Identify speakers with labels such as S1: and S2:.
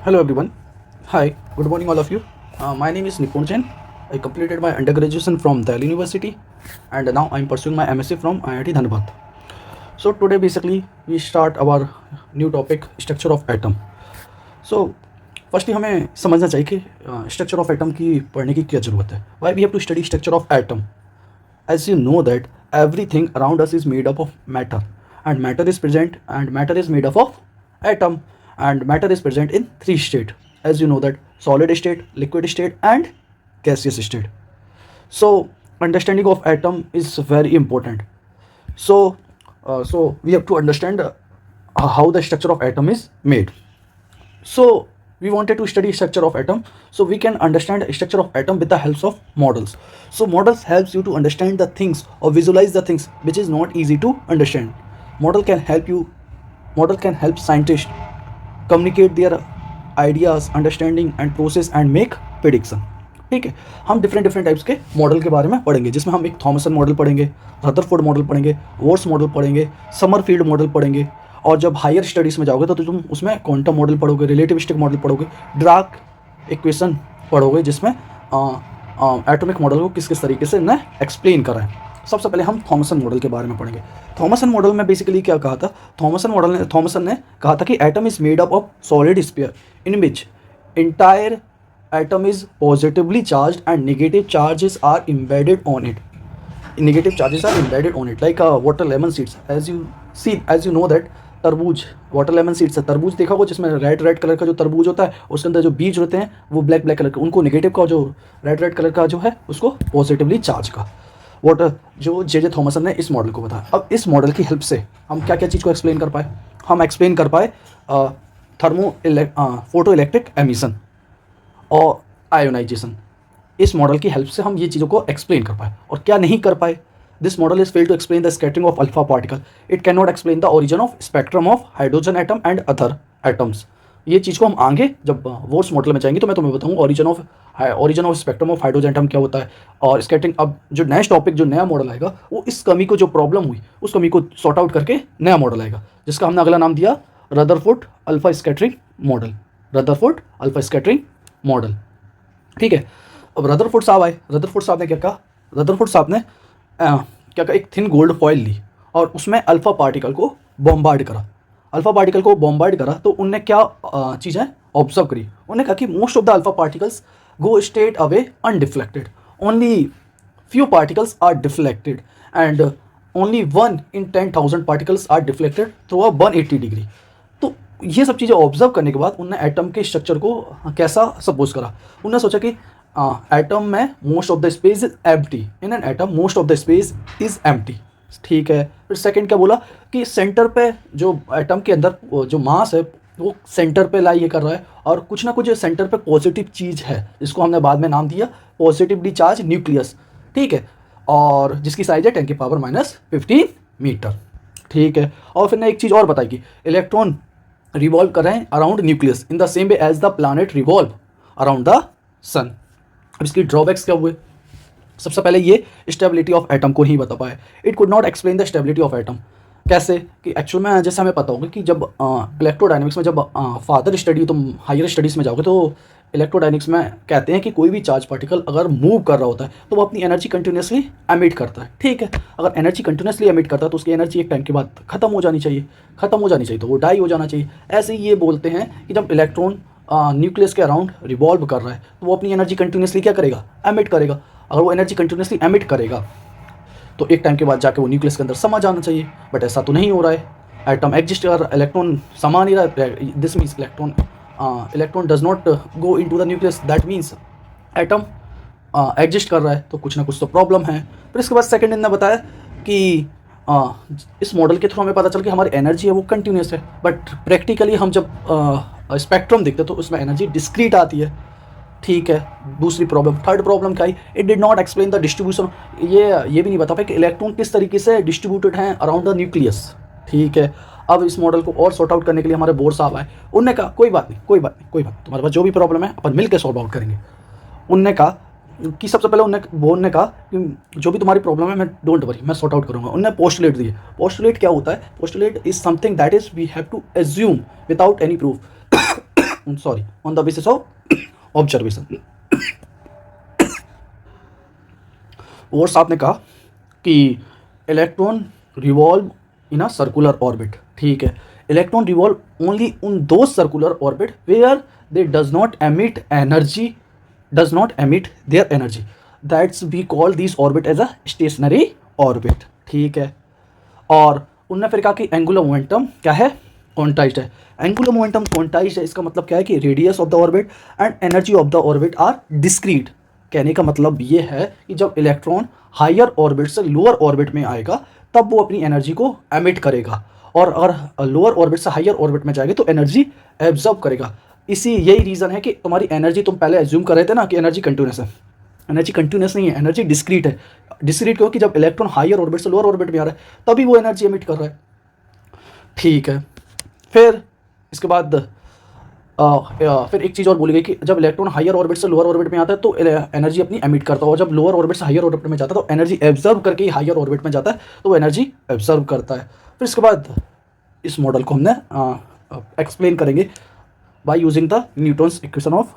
S1: Hello everyone. Hi, good morning all of you. My name is Nipun Jain. I completed my undergraduation from Delhi University and now I'm pursuing my MSc from IIT Dhanbad. So today basically we start our new topic structure of atom. So firstly हमें समझना चाहिए कि structure of atom की पढ़ने की क्या ज़रूरत है. Why we have to study structure of atom. As you know that everything around us is made up of matter and matter is present and matter is made up of atom and matter is present in three state. As you know that solid state, liquid state and gaseous state. So understanding of atom is very important. So we have to understand how the structure of atom is made. So we wanted to study structure of atom so we can understand structure of atom with the help of models. So models helps you to understand the things or visualize the things which is not easy to understand. Model can help scientists communicate their ideas, understanding and process and make prediction. ठीक है, हम different types के model के बारे में पढ़ेंगे जिसमें हम एक थॉमसन मॉडल पढ़ेंगे, रदरफोर्ड मॉडल पढ़ेंगे, वोर्स मॉडल पढ़ेंगे, समरफील्ड मॉडल पढ़ेंगे और जब हायर स्टडीज़ में जाओगे तो तुम उसमें क्वांटम मॉडल पढ़ोगे, रिलेटिविस्टिक मॉडल पढ़ोगे, ड्राक इक्वेशन पढ़ोगे जिसमें एटॉमिक मॉडल को किस किस तरीके से ना एक्सप्लेन करा है. सबसे पहले हम थॉमसन मॉडल के बारे में पढ़ेंगे. थॉमसन मॉडल में बेसिकली क्या कहा था, थॉमसन ने कहा था कि atom is made up of solid sphere in which entire atom is positively charge and negative charges are embedded on it. Negative charges are embedded on it like water lemon seeds. As you know that तरबूज water lemon seeds है. तरबूज देखा होगा जिसमें red colour का जो तरबूज होता है उसके अंदर जो बीज होते हैं वो ब्लैक कलर के, उनको नेगेटिव का जो रेड कलर का जो है उसको पॉजिटिवली चार्ज का. वाटर जो जे थॉमसन ने इस मॉडल को बताया. अब इस मॉडल की हेल्प से हम क्या क्या चीज़ को एक्सप्लेन कर पाए. हम एक्सप्लेन कर पाए फोटो इलेक्ट्रिक एमिशन और आयोनाइजेशन. इस मॉडल की हेल्प से हम ये चीज़ों को एक्सप्लेन कर पाए. और क्या नहीं कर पाए, this model is fail to explain the scattering of alpha particle. It can not explain the origin of spectrum of hydrogen atom and other atoms. ये चीज़ को हम आगे जब वोर्स मॉडल में जाएंगे तो मैं तुम्हें बताऊंगा origin of spectrum of hydrogen atom क्या होता है और स्कैटरिंग. अब जो नेक्स्ट टॉपिक जो नया मॉडल आएगा वो इस कमी को जो प्रॉब्लम हुई उस कमी को सॉर्ट आउट करके नया मॉडल आएगा जिसका हमने अगला नाम दिया Rutherford alpha scattering model. Rutherford alpha scattering model. ठीक है. अब रदरफोर्ड साहब आए. रदरफोर्ड साहब ने क्या कहा, रदरफोर्ड साहब ने क्या कहा, एक थिन गोल्ड फॉइल ली और उसमें अल्फा पार्टिकल को बॉम्बार्ड करा. अल्फा पार्टिकल को बॉम्बार्ड करा तो उनने क्या चीज़ें ऑब्जर्व करी. उन्होंने कहा कि most of the alpha particles go straight away undeflected, only few particles are deflected and only 1 in 10,000 particles are deflected through a 180 degree. तो ये सब चीज़ें ऑब्जर्व करने के बाद उन्होंने एटम के स्ट्रक्चर को कैसा सपोज करा. उन्होंने सोचा कि एटम में most of the space is empty. In an atom most of the space is empty. ठीक है. फिर सेकंड क्या बोला कि सेंटर पे जो एटम के अंदर जो मास है वो सेंटर पे लाई ये कर रहा है और कुछ ना कुछ सेंटर पे पॉजिटिव चीज़ है जिसको हमने बाद में नाम दिया पॉजिटिवली चार्ज न्यूक्लियस. ठीक है. और जिसकी साइज है 10⁻⁻15 मीटर. ठीक है. और फिर ने एक चीज़ और बताई कि इलेक्ट्रॉन रिवॉल्व कर रहे हैं around nucleus in the same way as the planet revolve around the sun. अब इसकी ड्रॉबैक्स क्या हुए. सबसे पहले ये स्टेबिलिटी ऑफ एटम को नहीं बता पाए. It could not explain the stability of atom. कैसे कि एक्चुअल में जैसे हमें पता होगा कि जब इलेक्ट्रोडायनेमिक्स में जब फादर स्टडी तुम हायर स्टडीज़ में जाओगे तो इलेक्ट्रोडायनेमिक्स में कहते हैं कि कोई भी चार्ज पार्टिकल अगर मूव कर रहा होता है तो वो अपनी एनर्जी कंटिन्यूसली एमिट करता है. ठीक है. अगर एनर्जी कंटिन्यूसली एमिट करता है तो उसकी एनर्जी एक टाइम के बाद खत्म हो जानी चाहिए तो वो डाई हो जाना चाहिए. ऐसे ही ये बोलते हैं कि जब इलेक्ट्रॉन न्यूक्लियस के अराउंड रिवॉल्व कर रहा है तो वो अपनी एनर्जी कंटिन्यूसली क्या करेगा, एमिट करेगा. अगर वो एनर्जी कंटिन्यूसली एमिट करेगा तो एक टाइम के बाद जाके वो न्यूक्लियस के अंदर समा जाना चाहिए. बट ऐसा तो नहीं हो रहा है. एटम एग्जिस्ट कर, इलेक्ट्रॉन समा नहीं रहा. This means electron does not go into the nucleus. That means atom exist कर रहा है तो कुछ ना कुछ तो प्रॉब्लम है. फिर इसके बाद सेकेंड इन्होंने बताया कि इस मॉडल के थ्रू हमें पता चल कि हमारी एनर्जी है वो कंटिन्यूस है. बट प्रैक्टिकली हम जब स्पेक्ट्रम देखते तो उसमें एनर्जी डिस्क्रीट आती है. ठीक है. दूसरी प्रॉब्लम, थर्ड प्रॉब्लम क्या आई, it did not explain the distribution. ये भी नहीं बता पाए कि इलेक्ट्रॉन किस तरीके से डिस्ट्रीब्यूटेड हैं अराउंड द न्यूक्लियस. ठीक है. अब इस मॉडल को और सॉर्ट आउट करने के लिए हमारे बोर्ड साहब आए. उनने कहा कोई बात नहीं, तुम्हारे पास जो भी प्रॉब्लम है अपन मिल के सॉल्व आउट करेंगे. उनने कहा कि सबसे पहले बोर्ड ने कहा कि जो भी तुम्हारी प्रॉब्लम है मैं डोंट वरी मैं सॉर्ट आउट करूँगा. उन्होंने पोस्टुलेट दिए. पोस्टुलेट क्या होता है, postulate is something that is we have to assume without any proof. On the basis of observation. और साहब ने कहा कि electron revolve in a circular orbit, ठीक है, इलेक्ट्रॉन रिवॉल्व ओनली उन दो circular orbit where they does not emit their energy, that's we call this orbit as a stationary orbit, ठीक है। और उनने फिर कहा कि एंगुलर मोमेंटम क्या है, क्वांटाइज्ड है। एंगुलर मोमेंटम क्वांटाइज्ड है, इसका मतलब क्या है कि radius of the orbit and energy of the orbit are discrete. कहने का मतलब ये है कि जब इलेक्ट्रॉन हायर ऑर्बिट से लोअर ऑर्बिट में आएगा तब वो अपनी एनर्जी को एमिट करेगा, और अगर लोअर ऑर्बिट से हायर ऑर्बिट में जाएगी तो एनर्जी एब्जॉर्ब करेगा। यही रीज़न है कि तुम्हारी एनर्जी, तुम पहले एज्यूम कर रहे थे ना कि एनर्जी कंटिन्यूस है, एनर्जी कंटिन्यूस नहीं है, एनर्जी डिस्क्रीट है। डिस्क्रीट क्योंकि जब इलेक्ट्रॉन हायर ऑर्बिट से लोअर ऑर्बिट में आ रहा है तभी वो एनर्जी एमिट कर रहा है, ठीक है। फिर इसके बाद फिर एक चीज़ और बोली गई कि जब इलेक्ट्रॉन हायर ऑर्बिट से लोअर ऑर्बिट में आता है तो एनर्जी अपनी एमिट करता है, और जब लोअर ऑर्बिट से हायर ऑर्बिट में जाता है तो एनर्जी एब्जर्व करके ही हायर ऑर्बिट में जाता है, तो वो एनर्जी एब्जर्व करता है। फिर इसके बाद इस मॉडल को हमने एक्सप्लेन करेंगे by using the Newton's equation of